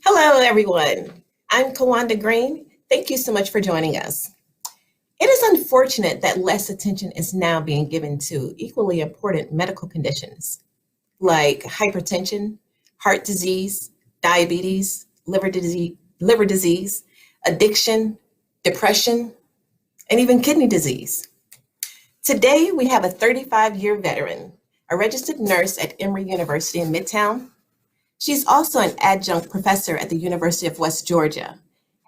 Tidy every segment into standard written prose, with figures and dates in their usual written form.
Hello, everyone. I'm Kawanda Green. Thank you so much for joining us. It is unfortunate that less attention is now being given to equally important medical conditions like hypertension, heart disease, diabetes, liver disease, addiction, depression, and even kidney disease. Today, we have a 35-year veteran, a registered nurse at Emory University in Midtown. She's also an adjunct professor at the University of West Georgia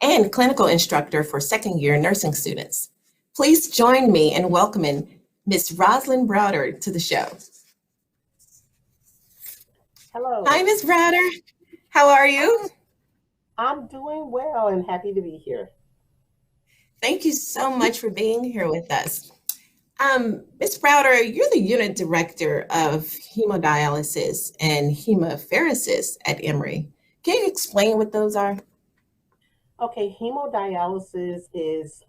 and clinical instructor for second-year nursing students. Please join me in welcoming Ms. Rosalind Browder to the show. Hello. Hi, Ms. Browder. How are you? I'm doing well and happy to be here. Thank you so much for being here with us. Ms. Browder, you're the unit director of hemodialysis and hemophoresis at Emory. Can you explain what those are? Okay, hemodialysis is,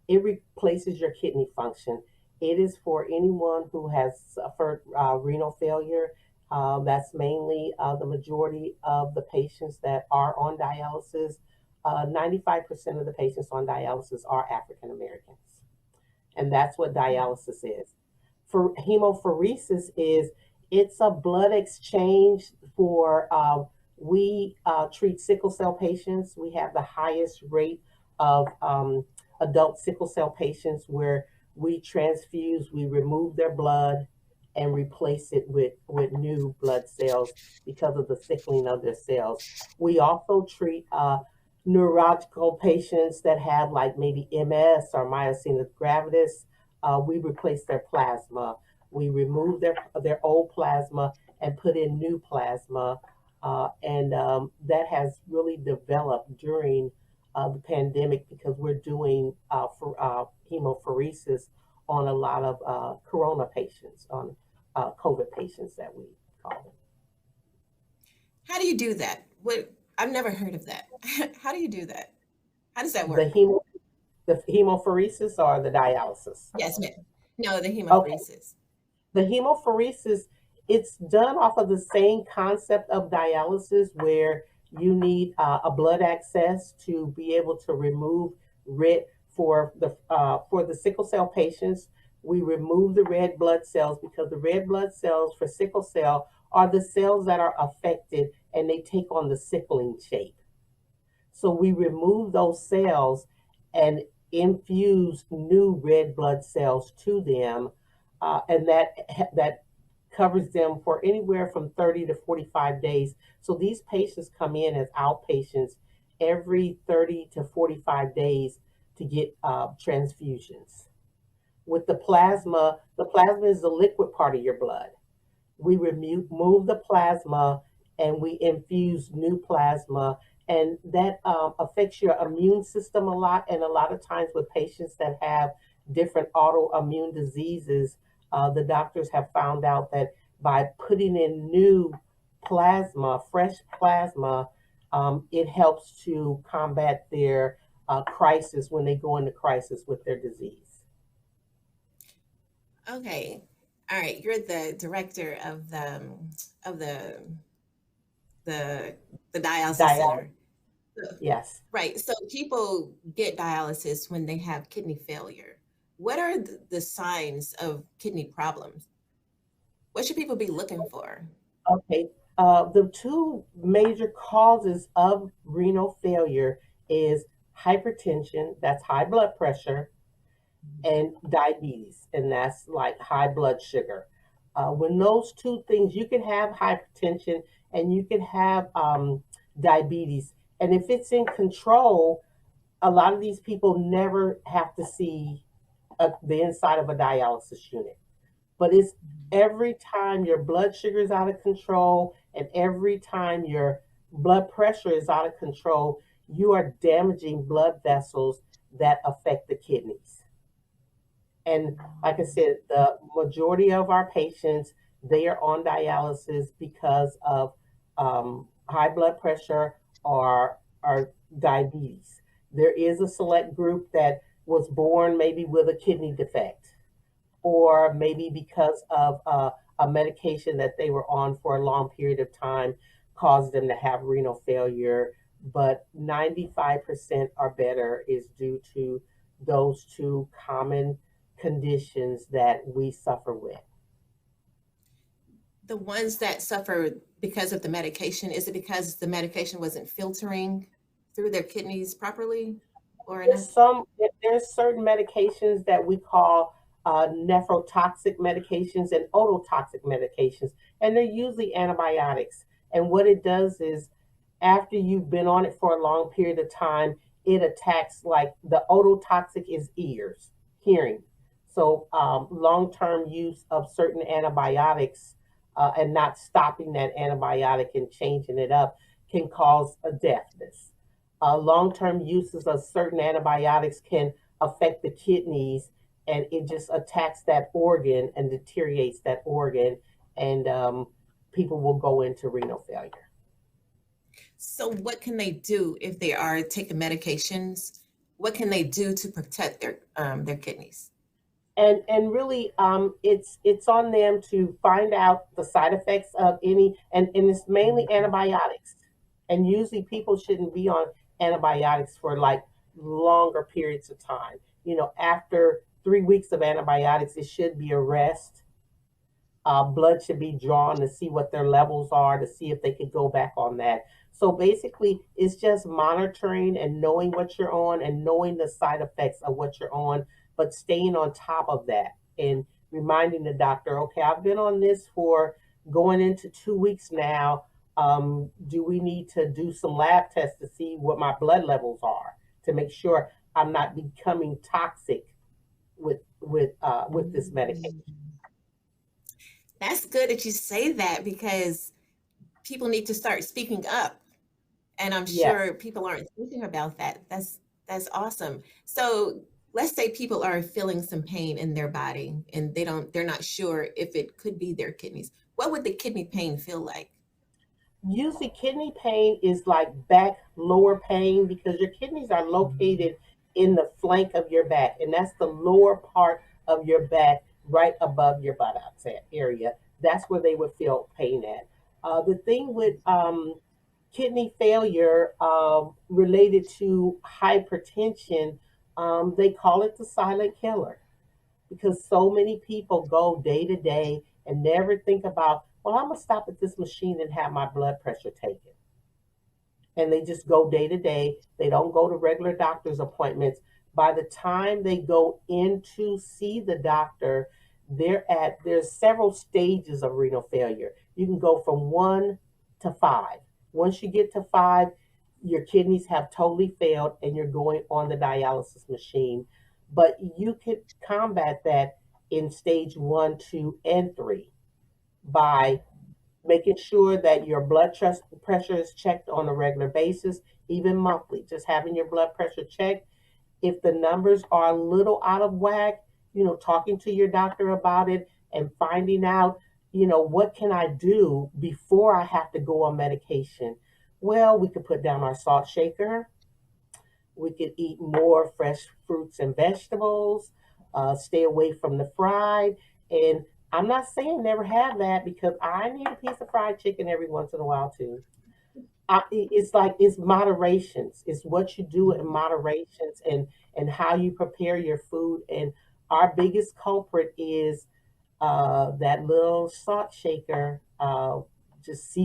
it replaces your kidney function. It is for anyone who has suffered renal failure. That's mainly the majority of the patients that are on dialysis. 95% of the patients on dialysis are African Americans. And that's what dialysis is. For hemophoresis it's a blood exchange for we treat sickle cell patients. We have the highest rate of adult sickle cell patients where we transfuse, we remove their blood and replace it with new blood cells because of the sickling of their cells. We also treat neurological patients that have like maybe MS or myasthenia gravis. We replace their plasma. We remove their old plasma and put in new plasma. That has really developed during the pandemic because we're doing hemophoresis on a lot of corona patients, on COVID patients that we call them. How do you do that? I've never heard of that. How do you do that? How does that work? The hemophoresis or the dialysis? Yes, ma'am. No, the hemophoresis. Okay. The hemophoresis, it's done off of the same concept of dialysis where you need a blood access to be able to remove red for the sickle cell patients. We remove the red blood cells because the red blood cells for sickle cell are the cells that are affected and they take on the sickling shape. So we remove those cells and infuse new red blood cells to them, and that covers them for anywhere from 30 to 45 days. So these patients come in as outpatients every 30 to 45 days to get transfusions. With the plasma is the liquid part of your blood. We remove the plasma and we infuse new plasma, and that affects your immune system a lot. And a lot of times with patients that have different autoimmune diseases, the doctors have found out that by putting in new plasma, fresh plasma, it helps to combat their crisis when they go into crisis with their disease. Okay. All right. You're the director of the dialysis center. Yes. Right. So people get dialysis when they have kidney failure. What are the signs of kidney problems? What should people be looking for? Okay. The two major causes of renal failure is hypertension, that's high blood pressure, and diabetes, and that's like high blood sugar. When those two things, you can have hypertension and you can have diabetes. And if it's in control, a lot of these people never have to see the inside of a dialysis unit. But it's every time your blood sugar is out of control and every time your blood pressure is out of control, you are damaging blood vessels that affect the kidneys. And like I said, the majority of our patients, they are on dialysis because of high blood pressure or diabetes. There is a select group that was born maybe with a kidney defect, or maybe because of a medication that they were on for a long period of time caused them to have renal failure. But 95% or better is due to those two common conditions that we suffer with. The ones that suffer because of the medication, is it because the medication wasn't filtering through their kidneys properly or enough? There's certain medications that we call nephrotoxic medications and ototoxic medications, and they're usually antibiotics. And what it does is, after you've been on it for a long period of time, it attacks, like the ototoxic is ears, hearing. So long-term use of certain antibiotics and not stopping that antibiotic and changing it up can cause a deafness. Long-term uses of certain antibiotics can affect the kidneys, and it just attacks that organ and deteriorates that organ, and people will go into renal failure. So what can they do if they are taking medications? What can they do to protect their kidneys? And really, it's on them to find out the side effects of any, and it's mainly antibiotics. And usually people shouldn't be on antibiotics for like longer periods of time. After 3 weeks of antibiotics, it should be a rest. Blood should be drawn to see what their levels are, to see if they could go back on that. So basically, it's just monitoring and knowing what you're on and knowing the side effects of what you're on, but staying on top of that and reminding the doctor, okay, I've been on this for going into 2 weeks now. Do we need to do some lab tests to see what my blood levels are to make sure I'm not becoming toxic with this medication? That's good that you say that, because people need to start speaking up, and I'm Yes. sure people aren't thinking about that. That's awesome. So let's say people are feeling some pain in their body and they're not sure if it could be their kidneys. What would the kidney pain feel like? Usually, kidney pain is like back lower pain because your kidneys are located in the flank of your back, and that's the lower part of your back, right above your buttocks area. That's where they would feel pain at. The thing with kidney failure related to hypertension, they call it the silent killer, because so many people go day to day and never think about, well, I'm gonna stop at this machine and have my blood pressure taken. And they just go day to day. They don't go to regular doctor's appointments. By the time they go in to see the doctor, there's several stages of renal failure. You can go from 1 to 5. Once you get to 5, your kidneys have totally failed and you're going on the dialysis machine. But you can combat that in stage 1, 2, and 3 by making sure that your pressure is checked on a regular basis, even monthly, just having your blood pressure checked. If the numbers are a little out of whack, talking to your doctor about it and finding out, what can I do before I have to go on medication? Well, we could put down our salt shaker. We could eat more fresh fruits and vegetables, stay away from the fried. And I'm not saying never have that, because I need a piece of fried chicken every once in a while too. It's moderations. It's what you do in moderations, and how you prepare your food. And our biggest culprit is that little salt shaker, just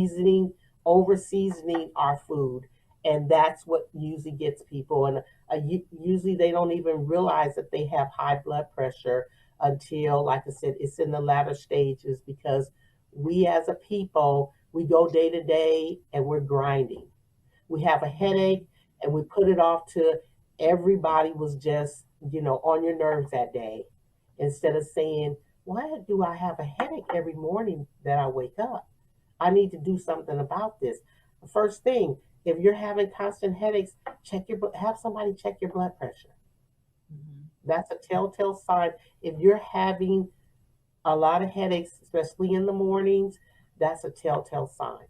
over seasoning our food. And that's what usually gets people. And usually they don't even realize that they have high blood pressure until, like I said, it's in the latter stages, because we as a people, we go day to day and we're grinding. We have a headache and we put it off to everybody was just, on your nerves that day, instead of saying, why do I have a headache every morning that I wake up? I need to do something about this. The first thing, if you're having constant headaches, have somebody check your blood pressure. Mhm. That's a telltale sign. If you're having a lot of headaches, especially in the mornings, that's a telltale sign.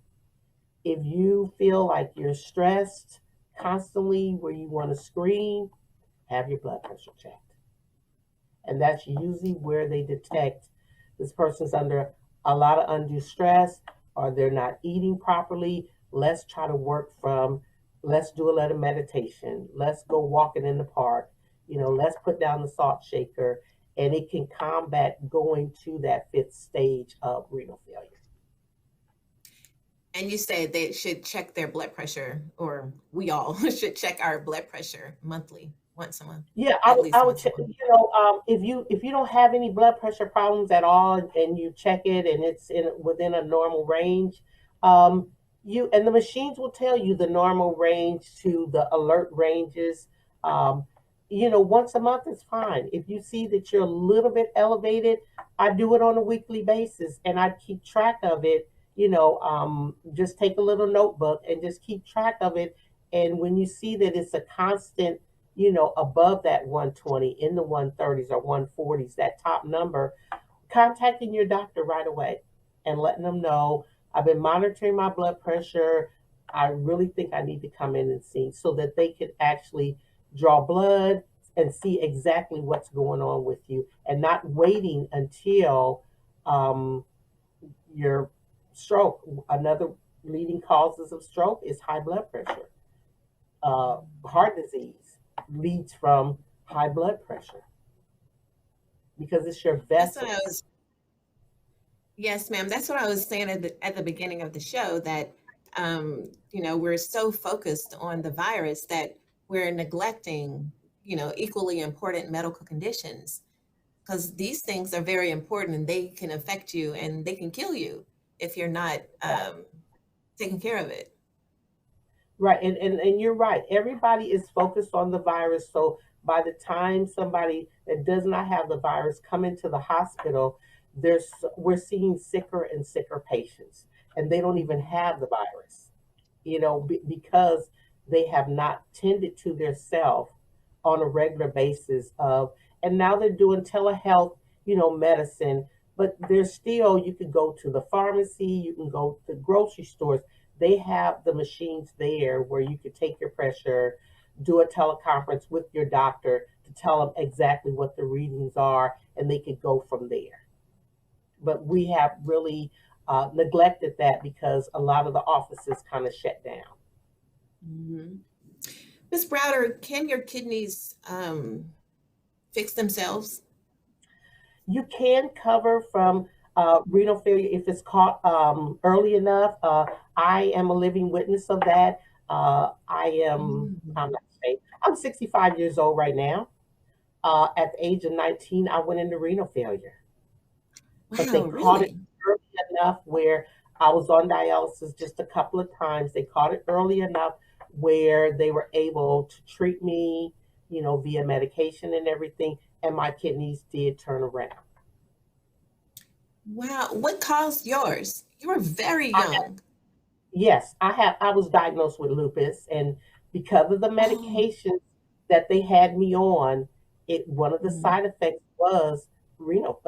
If you feel like you're stressed constantly, where you want to scream, have your blood pressure checked. And that's usually where they detect this person's under a lot of undue stress, or they're not eating properly. Let's try to work from, let's do a little meditation. Let's go walking in the park. Let's put down the salt shaker, and it can combat going to that fifth stage of renal failure. And you said they should check their blood pressure, or we all should check our blood pressure monthly, once a month, Yeah, at least I would once a check. month. If you don't have any blood pressure problems at all, and you check it and it's within a normal range, um, you and the machines will tell you the normal range to the alert ranges. Um, once a month is fine. If you see that you're a little bit elevated, I do it on a weekly basis, and I keep track of it. Just take a little notebook and just keep track of it. And when you see that it's a constant, above that 120, in the 130s or 140s, that top number, contacting your doctor right away and letting them know, I've been monitoring my blood pressure. I really think I need to come in and see, so that they could actually draw blood and see exactly what's going on with you, and not waiting until um, your stroke. Another leading causes of stroke is high blood pressure. Heart disease leads from high blood pressure because it's your That's what I vessels. was, yes, ma'am. That's what I was saying at the beginning of the show, that, we're so focused on the virus that we're neglecting, equally important medical conditions, because these things are very important and they can affect you and they can kill you if you're not taking care of it. Right, and you're right. Everybody is focused on the virus. So by the time somebody that does not have the virus come into the hospital, we're seeing sicker and sicker patients, and they don't even have the virus. Because they have not tended to their self on a regular basis and now they're doing telehealth, medicine, but there's still, you could go to the pharmacy, you can go to grocery stores. They have the machines there where you could take your pressure, do a teleconference with your doctor to tell them exactly what the readings are, and they could go from there. But we have really neglected that because a lot of the offices kind of shut down. Mhm. Ms. Browder, can your kidneys fix themselves? You can cover from renal failure if it's caught early enough. I am a living witness of that. Mm. I'm not saying, I'm 65 years old right now. At the age of 19, I went into renal failure, but they Wow, caught it really? early enough where I was on dialysis just a couple of times. They caught it early enough where they were able to treat me, via medication and everything, and my kidneys did turn around. Wow. What caused yours? You were very I young. Yes, I was diagnosed with lupus, and because of the Oh. medications that they had me on, it one of the Mm. side effects was renal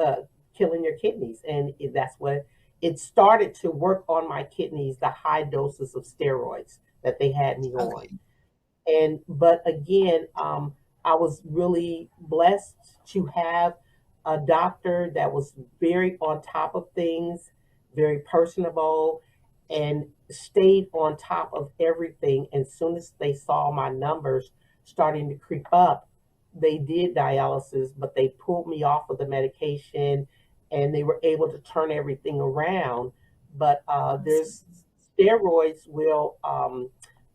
killing your kidneys, and that's what it started to work on my kidneys, the high doses of steroids that they had me on. Okay. And but again, I was really blessed to have a doctor that was very on top of things, very personable, and stayed on top of everything. As soon as they saw my numbers starting to creep up, they did dialysis, but they pulled me off of the medication, and they were able to turn everything around. But Awesome. there's steroids will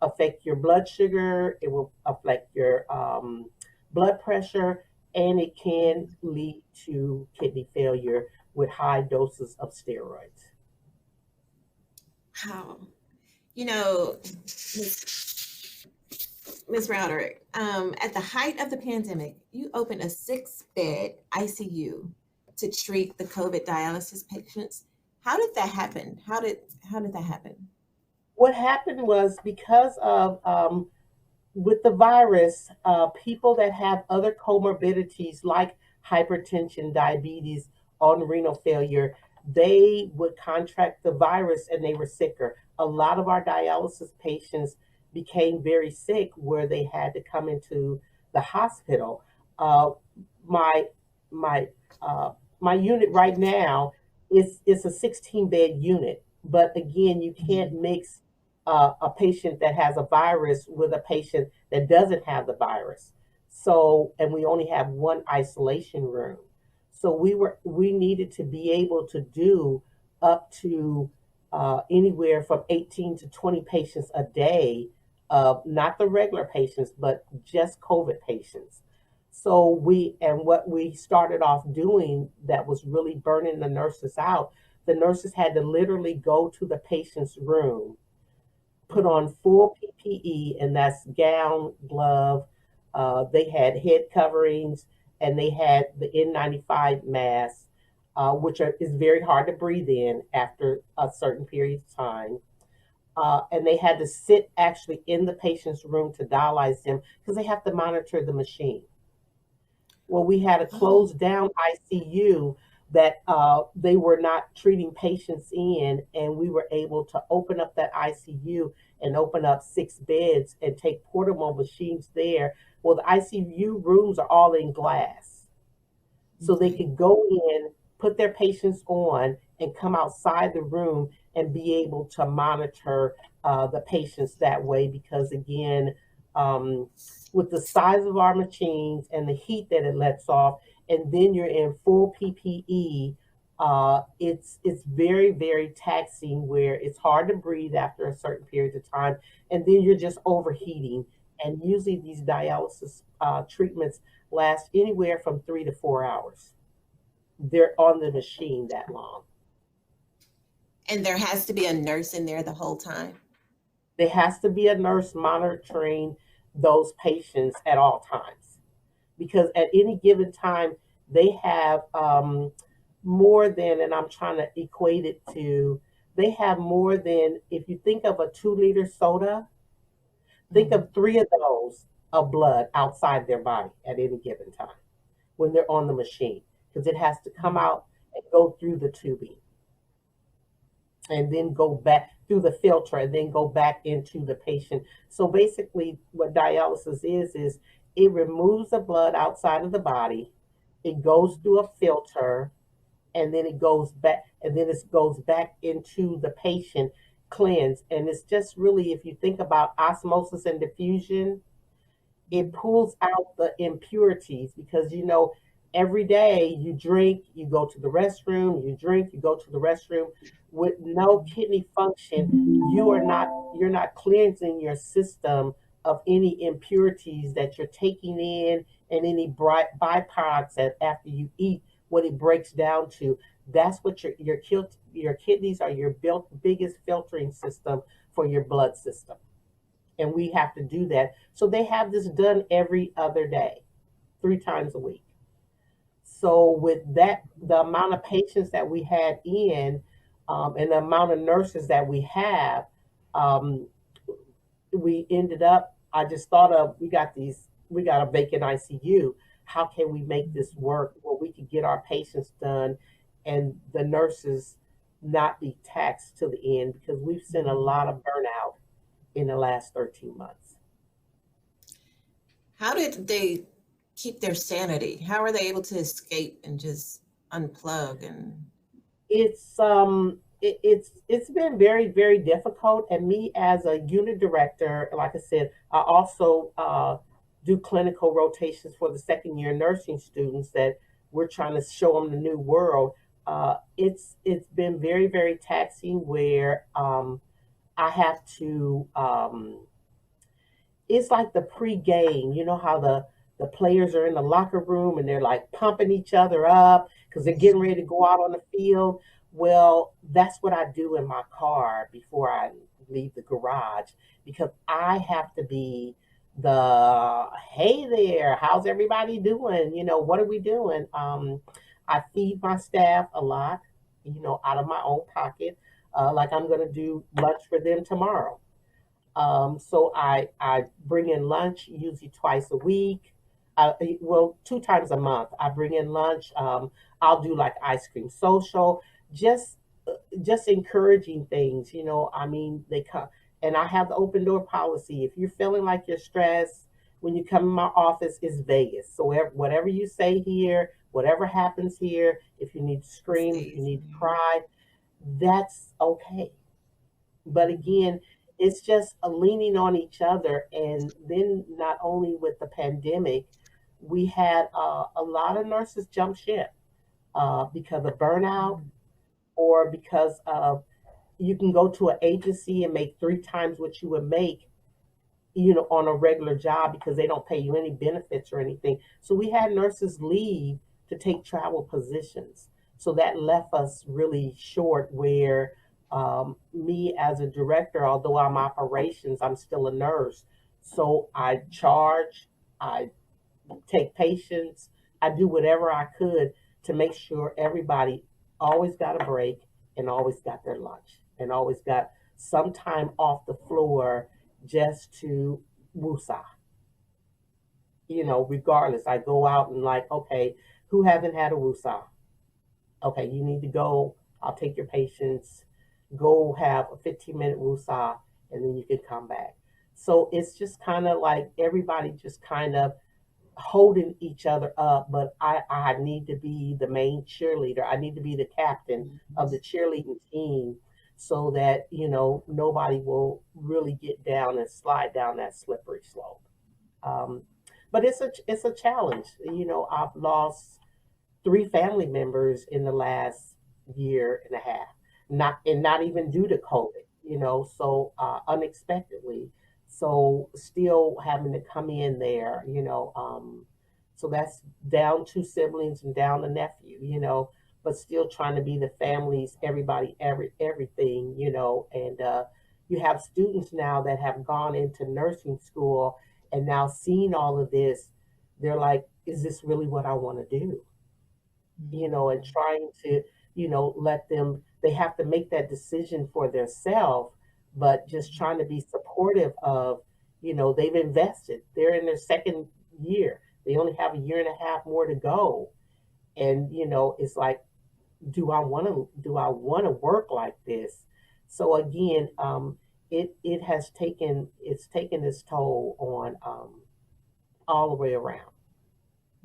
affect your blood sugar, it will affect your blood pressure, and it can lead to kidney failure with high doses of steroids. Wow. You know, Ms. Router, at the height of the pandemic, you opened a 6-bed ICU to treat the COVID dialysis patients. How did that happen? How did that happen? What happened was because of with the virus, people that have other comorbidities like hypertension, diabetes, on renal failure, they would contract the virus and they were sicker. A lot of our dialysis patients became very sick where they had to come into the hospital. Uh, my my my unit right now is it's a 16-bed unit, but again, you can't mix a patient that has a virus with a patient that doesn't have the virus. So, and we only have one isolation room. So we needed to be able to do up to anywhere from 18 to 20 patients a day, not the regular patients, but just COVID patients. So what we started off doing that was really burning the nurses out, the nurses had to literally go to the patient's room, put on full PPE, and that's gown, glove. They had head coverings, and they had the N95 mask, is very hard to breathe in after a certain period of time. And they had to sit actually in the patient's room to dialyze them because they have to monitor the machine. Well, we had a closed down ICU that they were not treating patients in, and we were able to open up that ICU and open up 6 beds and take portable machines there. Well, the ICU rooms are all in glass, so they could go in, put their patients on, and come outside the room and be able to monitor the patients that way. Because again, with the size of our machines and the heat that it lets off, and then you're in full PPE, it's very, very taxing, where it's hard to breathe after a certain period of time, and then you're just overheating. And usually these dialysis treatments last anywhere from 3 to 4 hours. They're on the machine that long. And there has to be a nurse in there the whole time. There has to be a nurse monitoring those patients at all times, because at any given time they have more than, and I'm trying to equate it to, they have more than, if you think of a 2 liter soda, think of 3 of those of blood outside their body at any given time when they're on the machine, because it has to come out and go through the tubing and then go back through the filter and then go back into the patient. So basically what dialysis is it removes the blood outside of the body, it goes through a filter, and then it goes back, and then it goes back into the patient, cleanse. And it's just really, if you think about osmosis and diffusion, it pulls out the impurities, because every day you drink, you go to the restroom, you drink, you go to the restroom. With no kidney function, you're not cleansing your system of any impurities that you're taking in, and any byproducts that after you eat, what it breaks down to. That's what your kidneys are, your biggest filtering system for your blood system. And we have to do that. So they have this done every other day, 3 times a week. So with that, the amount of patients that we had in, and the amount of nurses that we have, we ended up, I just thought of, we got a vacant ICU. How can we make this work where we could get our patients done and the nurses not be taxed to the end? Because we've seen a lot of burnout in the last 13 months. How did they keep their sanity? How are they able to escape and just unplug? And it's been very, very difficult. And me as a unit director, like I said, I also do clinical rotations for the second year nursing students that we're trying to show them the new world. It's been very, very taxing, where I have to, it's like the pre-game, how the players are in the locker room and they're like pumping each other up because they're getting ready to go out on the field. Well, that's what I do in my car before I leave the garage, because I have to be hey there, how's everybody doing? What are we doing? I feed my staff a lot, out of my own pocket, like I'm going to do lunch for them tomorrow. So I bring in lunch usually twice a week. Well, 2 times a month. I bring in lunch. I'll do like ice cream social, just just encouraging things. I mean, they come, and I have the open door policy. If you're feeling like you're stressed, when you come in my office, it's Vegas. So whatever you say here, whatever happens here, if you need to scream, if you Stays. need to cry, that's okay. But again, it's just a leaning on each other. And then not only with the pandemic, we had a lot of nurses jump ship because of burnout, Mhm. or because of, you can go to an agency and make 3 times what you would make, on a regular job, because they don't pay you any benefits or anything. So we had nurses leave to take travel positions. So that left us really short, where me as a director, although I'm operations, I'm still a nurse. So I charge, I take patients, I do whatever I could to make sure everybody always got a break, and always got their lunch, and always got some time off the floor just to woosah. Regardless, I go out and, like, okay, who haven't had a woosah? Okay, you need to go. I'll take your patients. Go have a 15-minute woosah, and then you can come back. So it's just kind of like everybody just kind of holding each other up, but I need to be the main cheerleader. I need to be the captain of the cheerleading team, so that, nobody will really get down and slide down that slippery slope. Um, but it's a challenge. I've lost 3 family members in the last year and a half, not even due to COVID, so unexpectedly. So still having to come in there, so that's down 2 siblings and down a nephew, but still trying to be the families, everybody, everything, and you have students now that have gone into nursing school, and now seeing all of this, they're like, is this really what I want to do? And Mhm. trying to, let them, they have to make that decision for themselves, but just trying to be supportive of, they've invested, they're in their second year, they only have a year and a half more to go. And, it's like, do I want to work like this? So again, it's taken its toll on, all the way around.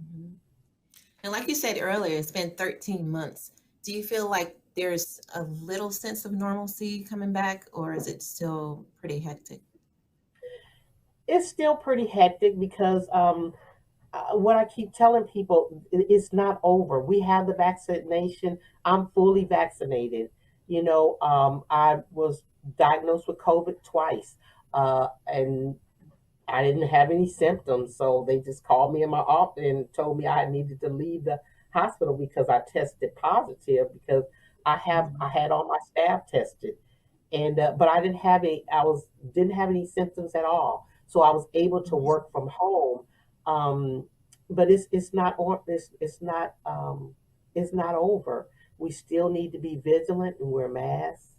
Mhm. And like you said earlier, it's been 13 months. Do you feel like there's a little sense of normalcy coming back, or is it still pretty hectic? It's still pretty hectic because what I keep telling people, it's not over. We have the vaccination. I'm fully vaccinated. I was diagnosed with COVID twice, and I didn't have any symptoms. So they just called me in my office and told me I needed to leave the hospital because I tested positive, because I Mhm. had all my staff tested, and but I didn't have any symptoms at all, so I was able to Mhm. work from home. um, but it's not over. We still need to be vigilant and wear masks,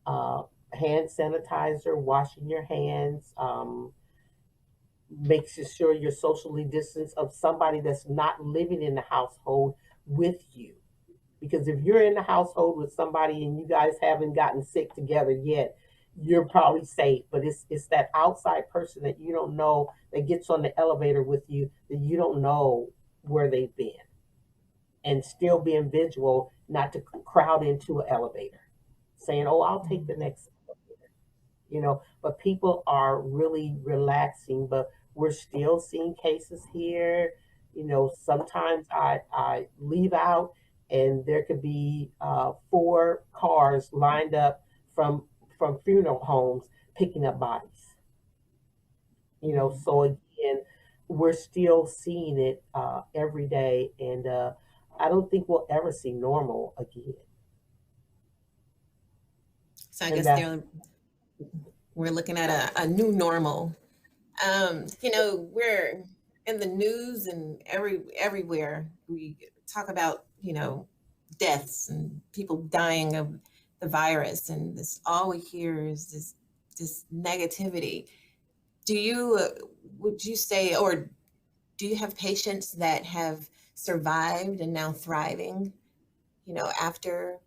uh, hand sanitizer, washing your hands, makes sure you're socially distanced of somebody that's not living in the household with you, because if you're in the household with somebody and you guys haven't gotten sick together yet, you're probably safe. But it's that outside person that you don't know, that gets on the elevator with you, that you don't know where they've been, and still being vigilant not to crowd into an elevator, saying, "Oh, I'll take the Mhm. next." But people are really relaxing, but we're still seeing cases here. Sometimes I leave out, and there could be 4 cars lined up from funeral homes picking up bodies. Mhm. So again, we're still seeing it every day, and I don't think we'll ever see normal again. So I And guess that's we're looking at a new normal. We're in the news and everywhere we talk about, deaths and people dying of the virus, and this all we hear is this negativity. Do you would you say, or do you have patients that have survived and now thriving, after yeah.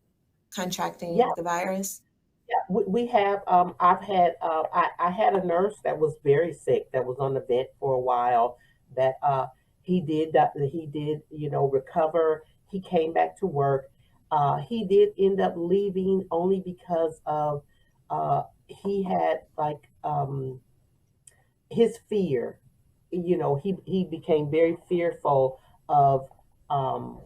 contracting the virus? Yeah, we have. I had a nurse that was very sick, that was on the vent for a while. That he did, recover. He came back to work. He did end up leaving only because of he had like his fear. He became very fearful of um,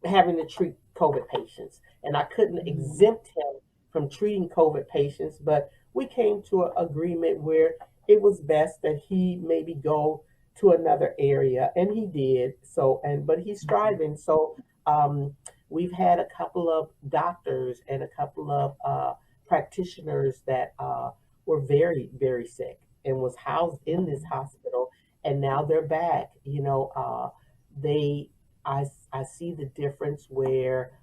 having to treat COVID patients, and I couldn't Mhm. exempt him from treating COVID patients. But we came to an agreement where it was best that he maybe go to another area, and he did. So, but he's striving. So, um, we've had a couple of doctors and a couple of practitioners that were very, very sick and was housed in this Mhm. hospital, and now they're back. They I see the difference where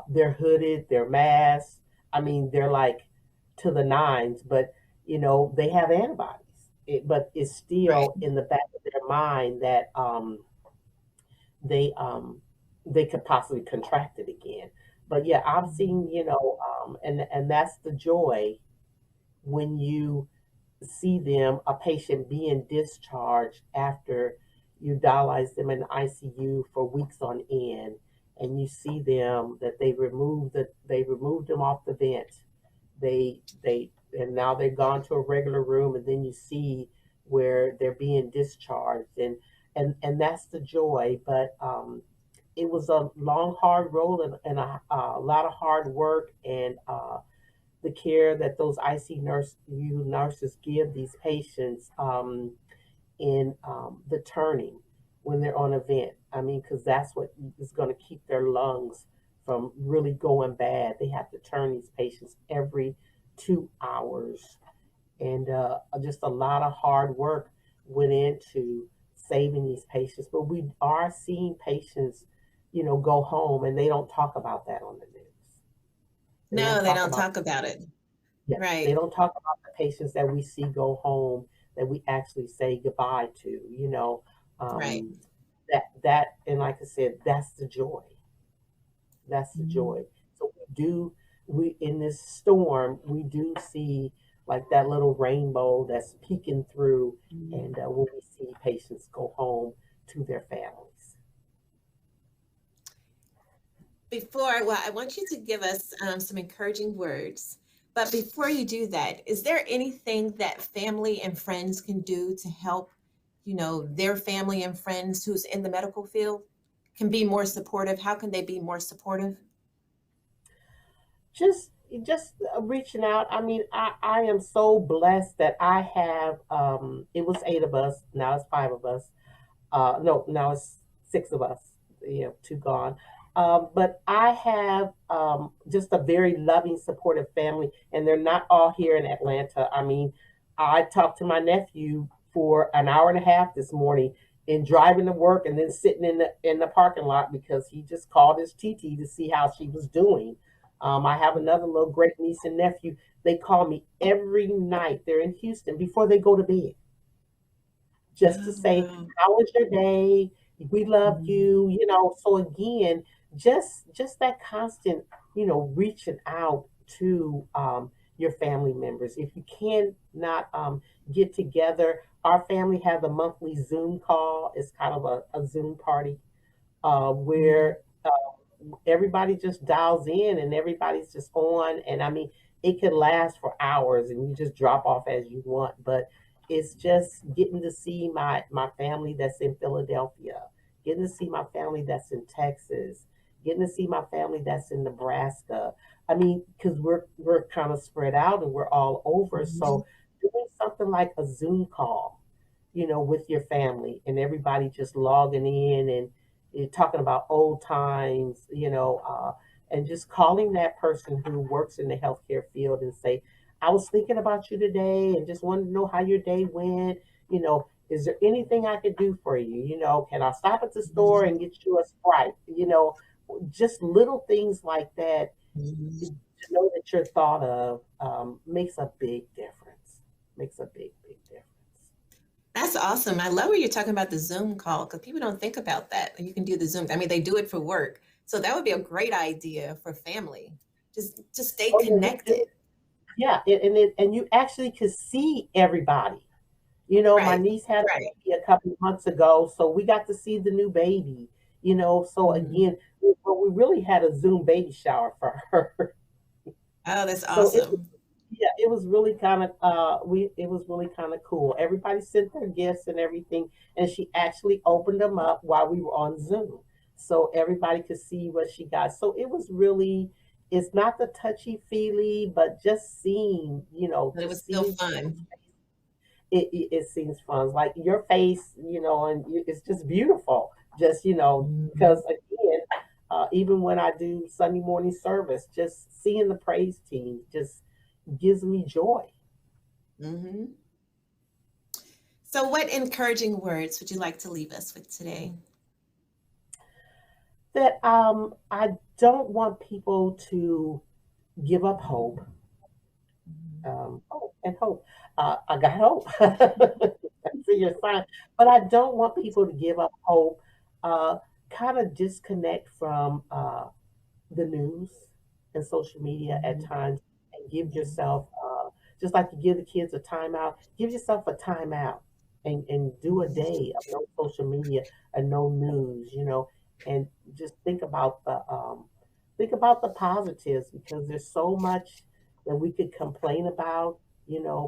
they're hooded, they're masked. I mean, they're like to the nines, but they have antibodies. But it's Right. still in the back of their mind that they they could possibly contract it again. But yeah, I've Mhm. seen, and that's the joy when you see them, a patient being discharged after you dialyze them in the ICU for weeks on end, and you see them that they removed them off the vent. They and now they've gone to a regular room, and then you see where they're being discharged, and that's the joy. But it was a long, hard road, and a lot of hard work, and the care that those ICU nurses give these patients in the turning when they're on a vent. I mean, because that's what is going to keep their lungs from really going bad. They have to turn these patients every 2 hours, and just a lot of hard work went into saving these patients. But we are seeing patients, go home, and they don't talk about that on the news. They don't No, they talk don't about talk about it. Yeah, they Right. don't talk about the patients that we see go home, that we actually say goodbye to. Right. Um, that and like I said, that's the joy. That's the Mhm. joy. So we in this storm we do see like that little rainbow that's peeking through, Mhm. and when we see patients go home to their families. Well, I want you to give us some encouraging words. But before you do that, is there anything that family and friends can do to help, their family and friends who's in the medical field can be more supportive? How can they be more supportive? Just reaching out. I mean, I am so blessed that I have it was 8 of us, now it's 5 of us. No, now it's 6 of us. Two gone. But I have just a very loving, supportive family, and they're not all here in Atlanta. I mean, I talked to my nephew for an hour and a half this morning in driving to work, and then sitting in the parking lot because he just called his TT to see how she was doing. I have another little great niece and nephew. They call me every night. They're in Houston before they go to bed, just to Oh, say, wow. how was your day? We love Mhm. you. So again, just that constant, reaching out to your family members. If you cannot get together, our family has a monthly Zoom call. It's kind of a Zoom party Mhm. where everybody just dials in and everybody's just on. And I mean, it could last for hours, and you just drop off as you want. But it's just getting to see my family that's in Philadelphia, getting to see my family that's in Texas, getting to see my family that's in Nebraska. I mean, because we're kind of spread out and we're all over. Mhm. So doing something like a Zoom call, with your family, and everybody just logging in, and you're talking about old times, and just calling that person who works in the healthcare field and say, I was thinking about you today and just wanted to know how your day went. Is there anything I could do for you? Can I stop at the store Mhm. and get you a Sprite? Just little things like that, to Mhm. know that you're thought of, makes a big difference. Makes a big, big difference. That's awesome. I love where you're talking about the Zoom call because people don't think about that. You can do the Zoom. I mean, they do it for work. So that would be a great idea for family. Just to stay Oh yeah, we do. connected. Yeah, and you actually could see everybody. My Right. niece had a Right. baby a couple of months ago, so we got to see the new baby. So Mhm. again, we really had a Zoom baby shower for her. Oh, that's So it was, awesome. yeah, it was really kind of we it was really kind of cool. Everybody sent their gifts and everything, and she actually opened them up while we were on Zoom, so everybody could see what she got. So it was really, it's not the touchy feely, but just seeing, But it was just still seeing fun. it seems fun. Like your face, and it's just beautiful. Just Mhm. because again, even when I do Sunday morning service, just seeing the praise team just gives me joy. Mhm. So, what encouraging words would you like to leave us with today? That I don't want people to give up hope. And hope. I got hope. I see your sign, but I don't want people to give up hope. Uh, Kind of disconnect from the news and social media at Mhm. times, and give Mhm. yourself, just like you give the kids a timeout, give yourself a timeout, and do a Mhm. day of no social media and no news, and just think about the positives, because there's so much that we could complain about.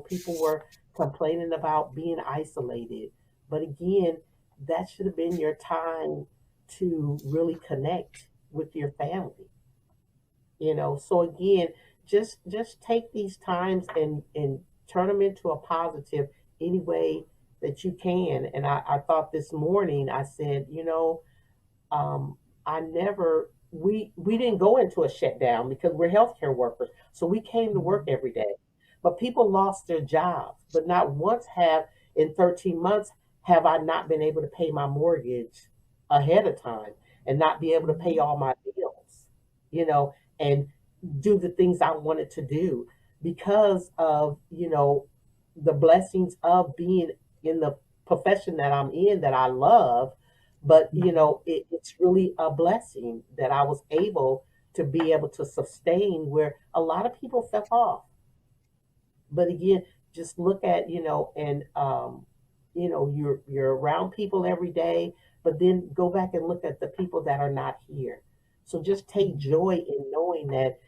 People were complaining about being isolated, but again, that should have been your time to really connect with your family. So again, just take these times and turn them into a positive any way that you can. And I thought this morning, I said, um, I never we didn't go into a shutdown because we're healthcare workers, so we came to work Mhm. every day. But people lost their jobs, but not once have in 13 months have I not been able to pay my mortgage ahead of time, and not be able to pay Mhm. all my bills, and do the things I wanted to do because of, the blessings of being in the profession that I'm in, that I love. But Mhm. it's really a blessing that I was able to be able to sustain where a lot of people fell off. But again, just look at, and you're around people every day, but then go back and look at the people that are not here. So just take Mhm. joy in knowing that,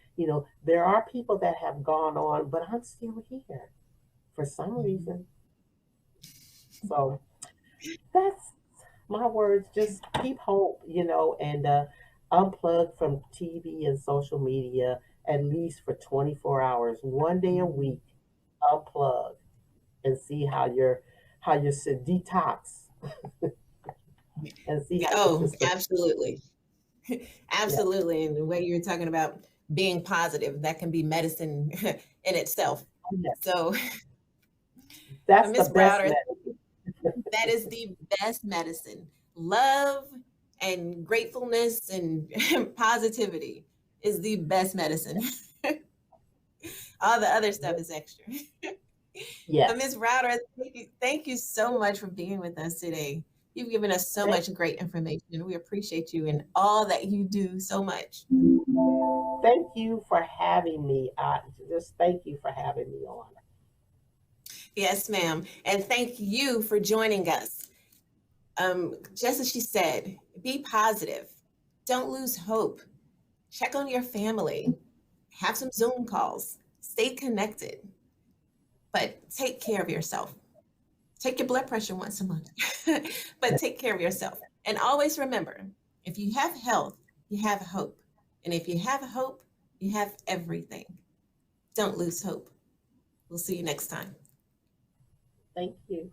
there are people that have gone on, but I'm still here for some Mhm. reason. So that's my words. Just keep hope, and unplug from TV and social media at least for 24 hours, one day a Mhm. week. Unplug and see how your detox, and see Yeah, how your oh, system. absolutely. Yeah, Absolutely. And the way you're talking about being positive, that can be medicine in itself. yeah. So, That's the Miss best Browder, medicine. that is the best medicine. Love and gratefulness and positivity is the best medicine. All the other stuff is extra. But Yes. Miss Router, thank you so much for being with us today. You've given us so Thank, much great information. We appreciate you and all that you do so much. thank you for having me. Just thank you for having me on. Yes, ma'am. And thank you for joining us. Just as she said, be positive. Don't lose hope. Check on your family. Have some Zoom calls. Stay connected, but take care of yourself. Take your blood pressure once a month, but take care of yourself. And always remember, if you have health, you have hope. And if you have hope, you have everything. Don't lose hope. We'll see you next time. Thank you.